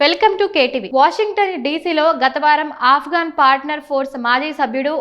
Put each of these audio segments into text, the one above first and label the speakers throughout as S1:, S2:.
S1: Welcome to KTV. Washington డీసీలో గత వారం Afghan partner force మాజీ సభ్యుడు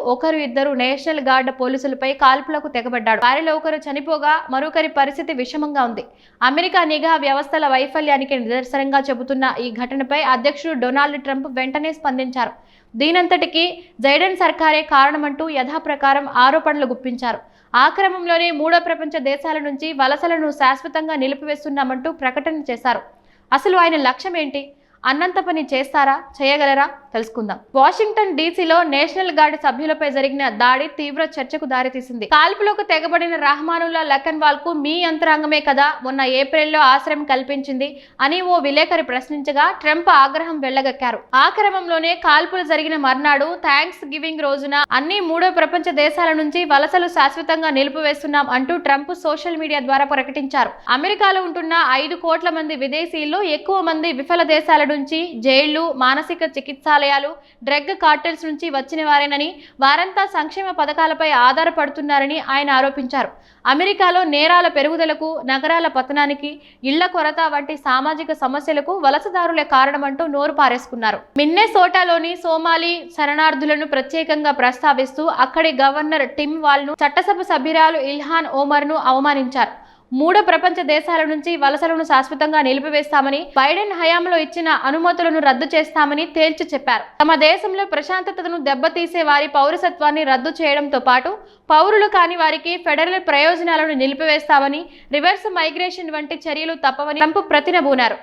S1: ఇద్దరు నేషనల్ గార్డ్ పోలీసులపై కాల్పులకు తెగబడ్డాడు. వారిలో ఒకరు చనిపోగా మరొకరి పరిస్థితి విషమంగా ఉంది. అమెరికా నిఘా వ్యవస్థల వైఫల్యానికి నిదర్శనంగా చెబుతున్న ఈ ఘటనపై అధ్యక్షుడు డొనాల్డ్ ట్రంప్ వెంటనే స్పందించారు. దీనంతటికీ జైడెన్ సర్కారే కారణమంటూ యథాప్రకారం ఆరోపణలు గుప్పించారు. ఆ క్రమంలోనే మూడో ప్రపంచ దేశాల నుంచి వలసలను శాశ్వతంగా నిలిపివేస్తున్నామంటూ ప్రకటన చేశారు. అసలు ఆయన లక్ష్యం ఏంటి? అన్నంత పని చేస్తారా, చేయగలరా? తెలుసుకుందాం. వాషింగ్టన్ డీసీలో నేషనల్ గార్డ్ సభ్యులపై జరిగిన దాడి తీవ్ర చర్చకు దారితీసింది. కాల్పులకు తెగబడిన రహమానుల్లా లఖన్వాల్ కు మీ యంత్రాంగమే కదా మొన్న ఏప్రిల్లో ఆశ్రయం కల్పించింది అని ఓ విలేకరి ప్రశ్నించగా ట్రంప్ ఆగ్రహం వెళ్లగక్కారు. ఆ క్రమంలోనే కాల్పులు జరిగిన మర్నాడు థ్యాంక్స్ గివింగ్ రోజున అన్ని మూడో ప్రపంచ దేశాల నుంచి వలసలు శాశ్వతంగా నిలిపివేస్తున్నాం అంటూ ట్రంప్ సోషల్ మీడియా ద్వారా ప్రకటించారు. అమెరికాలో ఉంటున్న 5 కోట్ల మంది విదేశీయుల్లో ఎక్కువ మంది విఫల దేశాల నుంచి, జైళ్లు, మానసిక చికిత్సాలయాలు, డ్రగ్ కార్టెల్స్ నుంచి వచ్చిన వారేనని, వారంతా సంక్షేమ పథకాలపై ఆధారపడుతున్నారని ఆయన ఆరోపించారు. అమెరికాలో నేరాల పెరుగుదలకు, నగరాల పతనానికి, ఇళ్ల కొరత వంటి సామాజిక సమస్యలకు వలసదారులే కారణమంటూ నోరు పారేసుకున్నారు. మిన్నెసోటాలోని సోమాలి శరణార్థులను ప్రత్యేకంగా ప్రస్తావిస్తూ అక్కడి గవర్నర్ టిమ్ వాల్ను, చట్టసభ సభ్యురాలు ఇల్హాన్ ఓమర్ను అవమానించారు. మూడో ప్రపంచ దేశాల నుంచి వలసలను శాశ్వతంగా నిలిపివేస్తామని, బైడెన్ హయాంలో ఇచ్చిన అనుమతులను రద్దు చేస్తామని తేల్చి చెప్పారు. తమ దేశంలో ప్రశాంతతను దెబ్బతీసే వారి పౌరసత్వాన్ని రద్దు చేయడంతో పాటు పౌరులు కాని వారికి ఫెడరల్ ప్రయోజనాలను నిలిపివేస్తామని, రివర్స్ మైగ్రేషన్ వంటి చర్యలు తప్పవని ట్రంప్ ప్రతినబూనారు.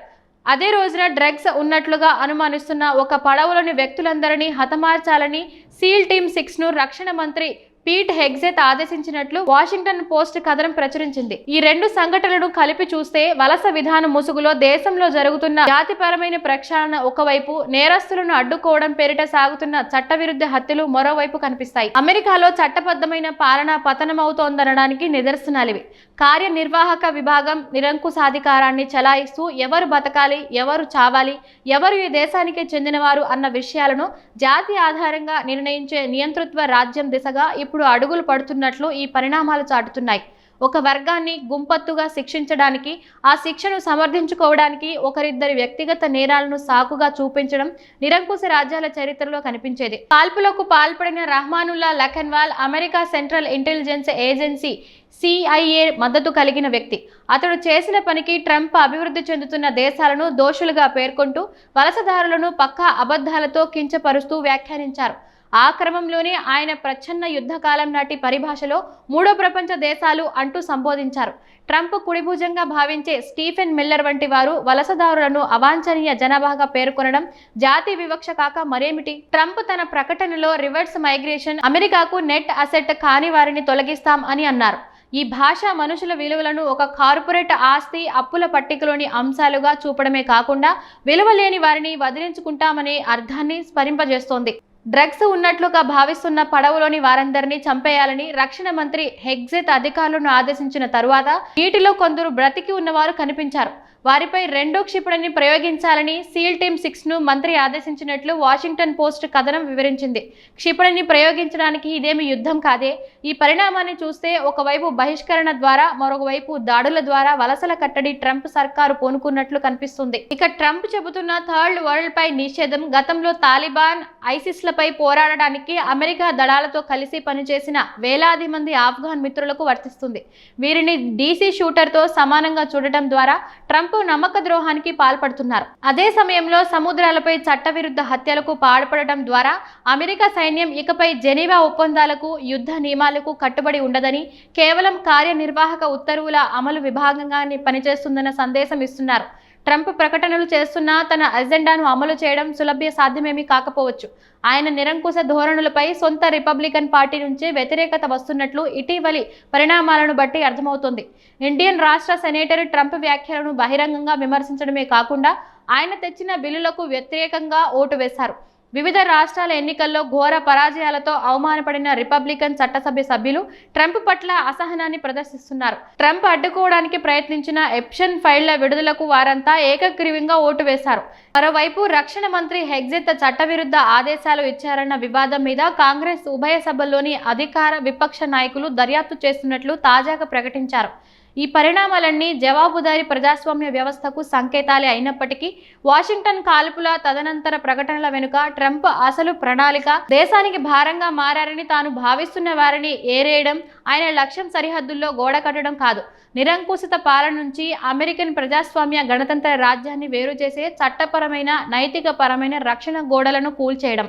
S1: అదే రోజున డ్రగ్స్ ఉన్నట్లుగా అనుమానిస్తున్న ఒక పడవలోని వ్యక్తులందరినీ హతమార్చాలని సీల్ టీమ్ 6ను రక్షణ మంత్రి పీట్ హెగ్జెత్ ఆదేశించినట్లు వాషింగ్టన్ పోస్ట్ కథనం ప్రచురించింది. ఈ రెండు సంఘటనలను కలిపి చూస్తే వలస విధాన ముసుగులో దేశంలో జరుగుతున్న జాతిపరమైన ప్రక్షాళన ఒకవైపు, నేరస్తులను అడ్డుకోవడం పేరిట సాగుతున్న చట్టవిరుద్ధ హత్యలు మరోవైపు కనిపిస్తాయి. అమెరికాలో చట్టబద్ధమైన పాలన పతనమవుతోందనడానికి నిదర్శనాలివి. కార్యనిర్వాహక విభాగం నిరంకుశాధికారాన్ని చలాయిస్తూ ఎవరు బతకాలి, ఎవరు చావాలి, ఎవరు ఈ దేశానికి చెందినవారు అన్న విషయాలను జాతి ఆధారంగా నిర్ణయించే నియంతృత్వ రాజ్యం దిశగా ఇప్పుడు అడుగులు పడుతున్నట్లు ఈ పరిణామాలు చాటుతున్నాయి. ఒక వర్గాన్ని గుంపత్తుగా శిక్షించడానికి, ఆ శిక్షను సమర్థించుకోవడానికి ఒకరిద్దరి వ్యక్తిగత నేరాలను సాకుగా చూపించడం నిరంకుశ రాజ్యాల చరిత్రలో కనిపించేది. కాల్పులకు పాల్పడిన Rahmanullah Lakanwal America central intelligence agency CIA మద్దతు కలిగిన వ్యక్తి. అతడు చేసిన పనికి ట్రంప్ అభివృద్ధి చెందుతున్న దేశాలను దోషులుగా పేర్కొంటూ వలసదారులను పక్కా అబద్ధాలతో కించపరుస్తూ వ్యాఖ్యానించారు. ఆ క్రమంలోనే ఆయన ప్రచ్ఛన్న యుద్ధకాలం నాటి పరిభాషలో మూడో ప్రపంచ దేశాలు అంటూ సంబోధించారు. ట్రంప్ కుడిభుజంగా భావించే స్టీఫెన్ మిల్లర్ వంటి వారు వలసదారులను అవాంఛనీయ జనాభాగా పేర్కొనడం జాతి వివక్ష కాక మరేమిటి? ట్రంప్ తన ప్రకటనలో రివర్స్ మైగ్రేషన్, అమెరికాకు నెట్ అసెట్ కాని వారిని తొలగిస్తాం అని అన్నారు. ఈ భాష మనుషుల విలువలను ఒక కార్పొరేట్ ఆస్తి, అప్పుల పట్టికలోని అంశాలుగా చూపడమే కాకుండా విలువ లేని వారిని వదిలించుకుంటామనే అర్థాన్ని స్మరింపజేస్తోంది. డ్రగ్స్ ఉన్నట్లుగా భావిస్తున్న పడవలోని వారందరినీ చంపేయాలని రక్షణ మంత్రి హెగ్జెత్ అధికారులను ఆదేశించిన తరువాత వీటిలో కొందరు బ్రతికి ఉన్నవారు కనిపించారు. వారిపై రెండో క్షిపణిని ప్రయోగించాలని సీల్ టీమ్ 6ను మంత్రి ఆదేశించినట్లు వాషింగ్టన్ పోస్ట్ కథనం వివరించింది. క్షిపణిని ప్రయోగించడానికి ఇదేమి యుద్ధం కాదే. ఈ పరిణామాన్ని చూస్తే ఒకవైపు బహిష్కరణ ద్వారా, మరొకవైపు దాడుల ద్వారా వలసల కట్టడి ట్రంప్ సర్కారు పూనుకున్నట్లు కనిపిస్తుంది. ఇక ట్రంప్ చెబుతున్న థర్డ్ వరల్డ్ పై నిషేధం గతంలో తాలిబాన్, ఐసిస్లపై పోరాడడానికి అమెరికా దళాలతో కలిసి పనిచేసిన వేలాది మంది ఆఫ్ఘన్ మిత్రులకు వర్తిస్తుంది. వీరిని డీసీ షూటర్తో సమానంగా చూడటం ద్వారా ట్రంప్ నమ్మక ద్రోహానికి పాల్పడుతున్నారు. అదే సమయంలో సముద్రాలపై చట్టవిరుద్ధ హత్యలకు పాల్పడటం ద్వారా అమెరికా సైన్యం ఇకపై జెనీవా ఒప్పందాలకు, యుద్ధ నియమాలకు కట్టుబడి ఉండదని, కేవలం కార్యనిర్వాహక ఉత్తర్వుల అమలు విభాగంగానే పనిచేస్తుందన్న సందేశం ఇస్తున్నారు. ట్రంప్ ప్రకటనలు చేస్తున్నా తన అజెండాను అమలు చేయడం సులభ్య సాధ్యమేమీ కాకపోవచ్చు. ఆయన నిరంకుశ ధోరణులపై సొంత రిపబ్లికన్ పార్టీ నుంచి వ్యతిరేకత వస్తున్నట్లు ఇటీవలి పరిణామాలను బట్టి అర్థమవుతోంది. ఇండియన్ రాష్ట్ర సెనేటర్ ట్రంప్ వ్యాఖ్యలను బహిరంగంగా విమర్శించడమే కాకుండా ఆయన తెచ్చిన బిల్లులకు వ్యతిరేకంగా ఓటు వేశారు. వివిధ రాష్ట్రాల ఎన్నికల్లో ఘోర పరాజయాలతో అవమానపడిన రిపబ్లికన్ చట్టసభ్య సభ్యులు ట్రంప్ పట్ల అసహనాన్ని ప్రదర్శిస్తున్నారు. ట్రంప్ అడ్డుకోవడానికి ప్రయత్నించిన ఎప్షన్ ఫైళ్ల విడుదలకు వారంతా ఏకగ్రీవంగా ఓటు వేశారు. మరోవైపు రక్షణ మంత్రి హెగ్జెత్ చట్టవిరుద్ధ ఆదేశాలు ఇచ్చారన్న వివాదం మీద కాంగ్రెస్ ఉభయ సభల్లోని అధికార, విపక్ష నాయకులు దర్యాప్తు చేస్తున్నట్లు తాజాగా ప్రకటించారు. ఈ పరిణామాలన్నీ జవాబుదారీ ప్రజాస్వామ్య వ్యవస్థకు సంకేతాలే అయినప్పటికీ వాషింగ్టన్ కాల్పుల తదనంతర ప్రకటనల వెనుక ట్రంప్ అసలు ప్రణాళిక దేశానికి భారంగా మారని తాను భావిస్తున్న వారిని ఏరేయడం, ఆయన లక్ష్యం సరిహద్దుల్లో గోడ కట్టడం కాదు, నిరంకుశిత పాలన నుంచి అమెరికన్ ప్రజాస్వామ్య గణతంత్ర రాజ్యాన్ని వేరు చేసే చట్టపరమైన నైతిక పరమైన రక్షణ గోడలను కూల్చేయడం.